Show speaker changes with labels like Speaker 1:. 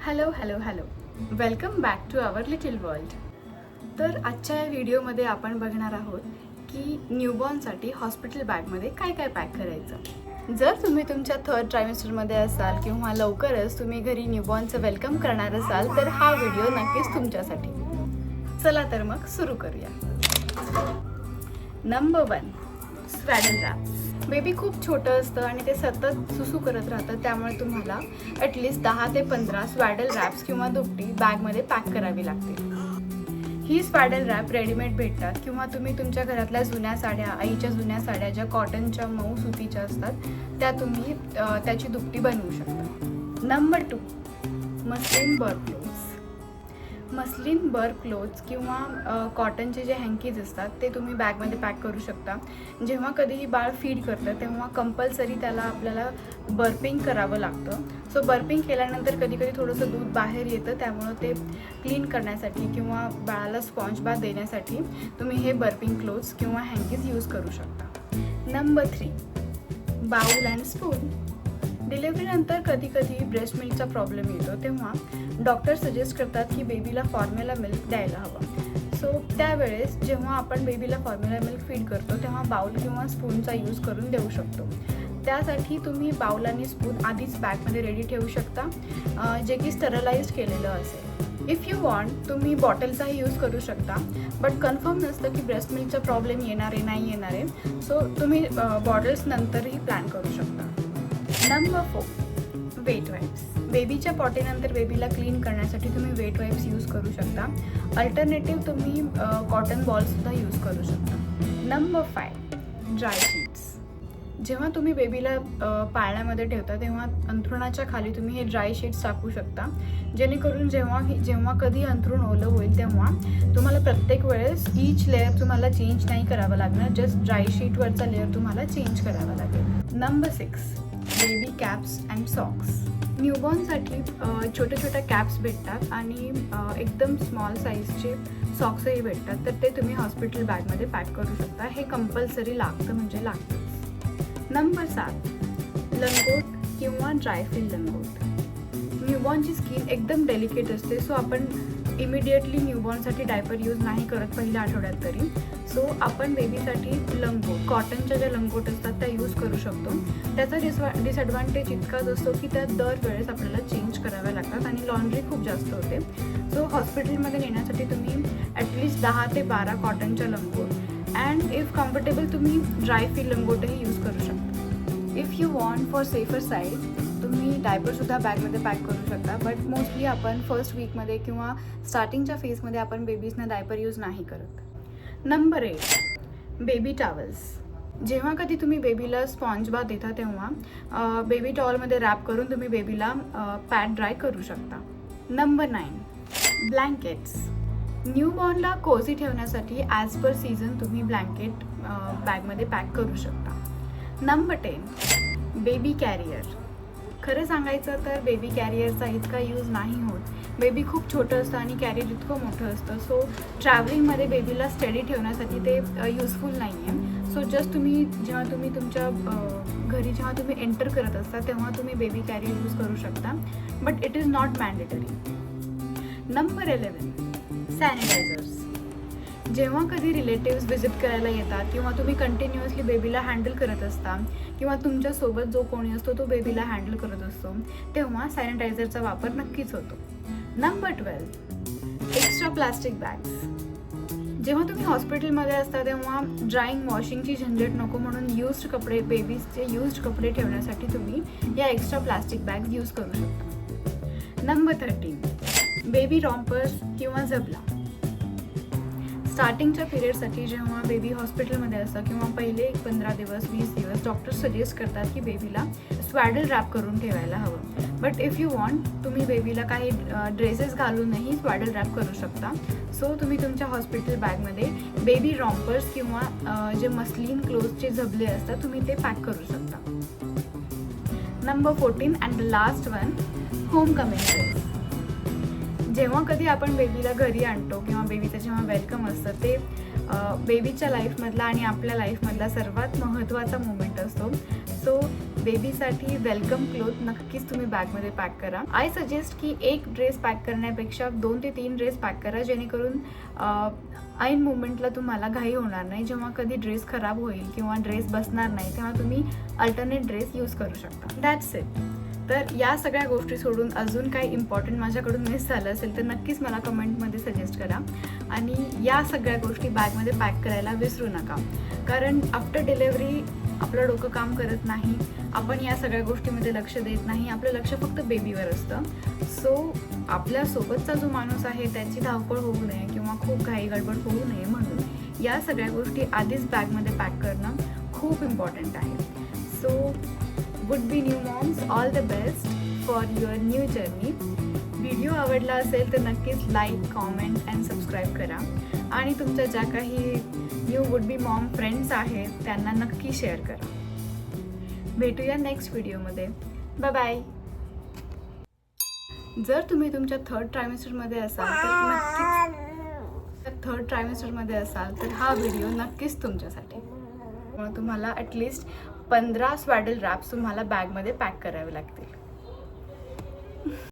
Speaker 1: Hello hello hello welcome back to our little world. तर आजच्या या व्हिडिओमध्ये आपण बघणार आहोत की न्यूबॉर्नसाठी हॉस्पिटल बॅगमध्ये काय काय पॅक करायचं. जर तुम्ही तुमच्या थर्ड ट्रायमेस्टरमध्ये असाल किंवा लवकरच तुम्ही घरी न्यूबॉर्नचं वेलकम करणार असाल तर हा व्हिडिओ नक्कीच तुमच्यासाठी. चला तर मग सुरू करूया. Number 1, स्वॅडल wraps. बेबी खूप छोटं असतं आणि ते सतत सुसू करत राहतं, त्यामुळे तुम्हाला ॲटलिस्ट 10 ते 15 स्वॅडल रॅप्स किंवा दुपटी बॅगमध्ये पॅक करावी लागतील. ही स्वॅडल रॅप रेडीमेड भेटतात किंवा तुम्ही तुमच्या घरातल्या जुन्या साड्या, आईच्या जुन्या साड्या ज्या कॉटनच्या मऊ सुतीच्या असतात त्या तुम्ही त्याची दुपटी बनवू शकता. Number 2, muslin burp cloths. Muslin burp cloths किंवा कॉटनचे जे हँकीज असतात ते तुम्ही बॅगमध्ये पॅक करू शकता. जेव्हा कधीही बाळ फीड करतं तेव्हा कंपल्सरी त्याला आपल्याला बर्पिंग करावं लागतं. सो बर्पिंग केल्यानंतर कधी कधी थोडंसं दूध बाहेर येतं, त्यामुळं ते क्लीन करण्यासाठी किंवा बाळाला स्पॉन्ज बाथ देण्यासाठी तुम्ही हे बर्पिंग क्लोथ्स किंवा हँकीज यूज करू शकता. Number 3, bowl and spoon. डिलिव्हरीनंतर कधी कधी ब्रेस्ट मिल्कचा प्रॉब्लेम येतो, तेव्हा डॉक्टर सजेस्ट करतात की बेबीला फॉर्म्युला मिल्क द्यायला हवं. सो त्यावेळेस जेव्हा आपण बेबीला फॉर्म्युला मिल्क फीड करतो तेव्हा बाउल किंवा स्पूनचा यूज करून देऊ शकतो. त्यासाठी तुम्ही बाउल आणि स्पून आधीच बॅगमध्ये रेडी ठेवू शकता, जे की स्टरलाइज केलेलं असेल. इफ यू वॉन्ट तुम्ही बॉटलचाही यूज करू शकता, बट कन्फर्म नसतं की ब्रेस्ट मिल्कचा प्रॉब्लेम येणार आहे नाही येणार आहे. सो तुम्ही बॉटल्स नंतरही प्लॅन करू शकता. Number 4, wet wipes. बेबीच्या पॉटीनंतर बेबीला क्लीन करण्यासाठी तुम्ही वेट वाईप्स यूज करू शकता. अल्टरनेटिव्ह तुम्ही कॉटन बॉल्ससुद्धा यूज करू शकता. Number 5, dry sheets. जेव्हा तुम्ही बेबीला पाळण्यामध्ये ठेवता तेव्हा अंथरुणाच्या खाली तुम्ही हे ड्राय शीट्स टाकू शकता, जेणेकरून जेव्हा कधी अंथरूण ओलं होईल तेव्हा तुम्हाला प्रत्येक वेळेस ईच लेअर तुम्हाला चेंज नाही करावं लागणार, जस्ट ड्राय शीटवरचा लेअर तुम्हाला चेंज करावा लागेल. Number 6, baby caps and socks. न्यूबॉर्नसाठी छोट्या छोट्या कॅप्स भेटतात आणि एकदम स्मॉल साईजचे सॉक्सही भेटतात, तर ते तुम्ही हॉस्पिटल बॅगमध्ये पॅक करू शकता. हे कंपल्सरी लागतं म्हणजे लागतंच. नंबर 7, लंगोट किंवा ड्रायफिल लंगोट. न्यूबॉर्नची स्किन एकदम डेलिकेट असते, सो आपण इमिडिएटली न्यूबॉर्नसाठी डायपर यूज नाही करत पहिल्या आठवड्यात तरी. सो आपण बेबीसाठी लंगोट, कॉटनच्या ज्या लंगोट असतात त्या यूज करू शकतो. त्याचा डिसॲडव्हान्टेज इतकाच असतो की त्या दरवेळेस आपल्याला चेंज कराव्या लागतात आणि लॉन्ड्री खूप जास्त होते. सो हॉस्पिटलमध्ये नेण्यासाठी तुम्ही ॲटलिस्ट 10 ते 12 कॉटनच्या लंगोट अँड इफ कम्फर्टेबल तुम्ही ड्रायफिल लंगोटही यूज करू शकता. If you want for safer side तुम्ही डायपरसुद्धा बॅगमध्ये पॅक करू शकता, बट मोस्टली आपण फर्स्ट वीकमध्ये किंवा स्टार्टिंगच्या फेजमध्ये आपण बेबीजना डायपर यूज नाही करत. Number 8, baby towels. जेव्हा कधी तुम्ही बेबीला स्पॉन्ज बाथ देता तेव्हा बेबी टॉवलमध्ये रॅप करून तुम्ही बेबीला पॅड ड्राय करू शकता. Number 9, blankets. न्यूबॉर्नला कोझी ठेवण्यासाठी ॲज पर सीझन तुम्ही ब्लँकेट बॅगमध्ये पॅक करू शकता. Number 10, baby carrier. खरं सांगायचं तर बेबी कॅरियरचा इतका यूज नाही होत. बेबी खूप छोटं असतं आणि कॅरियर इतकं मोठं असतं, सो ट्रॅव्हलिंगमध्ये बेबीला स्टडी ठेवण्यासाठी ते यूजफुल नाही आहे. सो जस्ट जेव्हा तुम्ही तुमच्या घरी जेव्हा तुम्ही एंटर करत असता तेव्हा तुम्ही बेबी कॅरियर यूज करू शकता, but it is not mandatory. Number 11, sanitisers. जेव्हा कधी रिलेटिव्स व्हिजिट करायला येतात किंवा तुम्ही कंटिन्युअसली बेबीला हँडल करत असता किंवा तुमच्यासोबत जो कोणी असतो तो बेबीला हँडल करत असतो तेव्हा सॅनिटायझरचा वापर नक्कीच होतो. Number 12, extra plastic bags. जेव्हा तुम्ही हॉस्पिटलमध्ये असता तेव्हा ड्राईंग वॉशिंगची झंझट नको म्हणून यूज्ड कपडे, बेबीजचे यूज्ड कपडे ठेवण्यासाठी तुम्ही या एक्स्ट्रा प्लास्टिक बॅग्स यूज करू शकता. नंबर 13, बेबी रॉम्पर्स किंवा झबला. स्टार्टिंगच्या पिरियडसाठी जेव्हा बेबी हॉस्पिटलमध्ये असतं किंवा पहिले 15 दिवस 20 दिवस डॉक्टर सजेस्ट करतात की बेबीला स्वॅडल रॅप करून ठेवायला हवं, बट इफ यू वॉन्ट तुम्ही बेबीला काही ड्रेसेस घालूनही स्वॅडल रॅप करू शकता. सो तुम्ही तुमच्या हॉस्पिटल बॅगमध्ये बेबी रॉम्पर्स किंवा जे मस्लिन क्लोथचे झबले असतात तुम्ही ते पॅक करू शकता. Number 14 and the last one, home coming dress. जेव्हा कधी आपण बेबीला घरी आणतो किंवा बेबीचं जेव्हा वेलकम असतं ते बेबीच्या लाईफमधला आणि आपल्या लाईफमधला सर्वात महत्त्वाचा मोमेंट असतो. सो बेबीसाठी वेलकम क्लोथ नक्कीच तुम्ही बॅगमध्ये पॅक करा. आय सजेस्ट की एक ड्रेस पॅक करण्यापेक्षा 2 ते 3 ड्रेस पॅक करा, जेणेकरून ऐन मोमेंटला तुम्हाला घाई होणार नाही. जेव्हा कधी ड्रेस खराब होईल किंवा ड्रेस बसणार नाही तेव्हा तुम्ही अल्टरनेट ड्रेस यूज करू शकता. That's it. तर या सगळ्या गोष्टी सोडून अजून काही इम्पॉर्टंट माझ्याकडून मिस झालं असेल तर नक्कीच मला कमेंटमध्ये सजेस्ट करा. आणि या सगळ्या गोष्टी बॅगमध्ये पॅक करायला विसरू नका, कारण आफ्टर डिलेवरी आपलं डोकं काम करत नाही, आपण या सगळ्या गोष्टीमध्ये लक्ष देत नाही, आपलं लक्ष फक्त बेबीवर असतं. सो आपल्यासोबतचा जो माणूस आहे त्याची धावपळ होऊ नये किंवा खूप घाई गडबड होऊ नये म्हणून या सगळ्या गोष्टी आधीच बॅगमध्ये पॅक करणं खूप इम्पॉर्टंट आहे. So would be new moms, all the best for your new journey. Video आवडला असेल तर नक्कीच लाईक, कॉमेंट अँड सबस्क्राईब करा. आणि तुमच्या ज्या काही new would be mom friends आहेत त्यांना नक्की शेअर करा. भेटूया नेक्स्ट व्हिडिओमध्ये. Bye bye. जर तुम्ही तुमच्या थर्ड ट्रायमेस्टरमध्ये असाल तर हा व्हिडिओ नक्कीच तुमच्यासाठी. मग तुम्हाला ॲटलिस्ट 15 स्वॅडल रॅप्स तुम्हाला बॅगमध्ये पॅक करावे लागतील.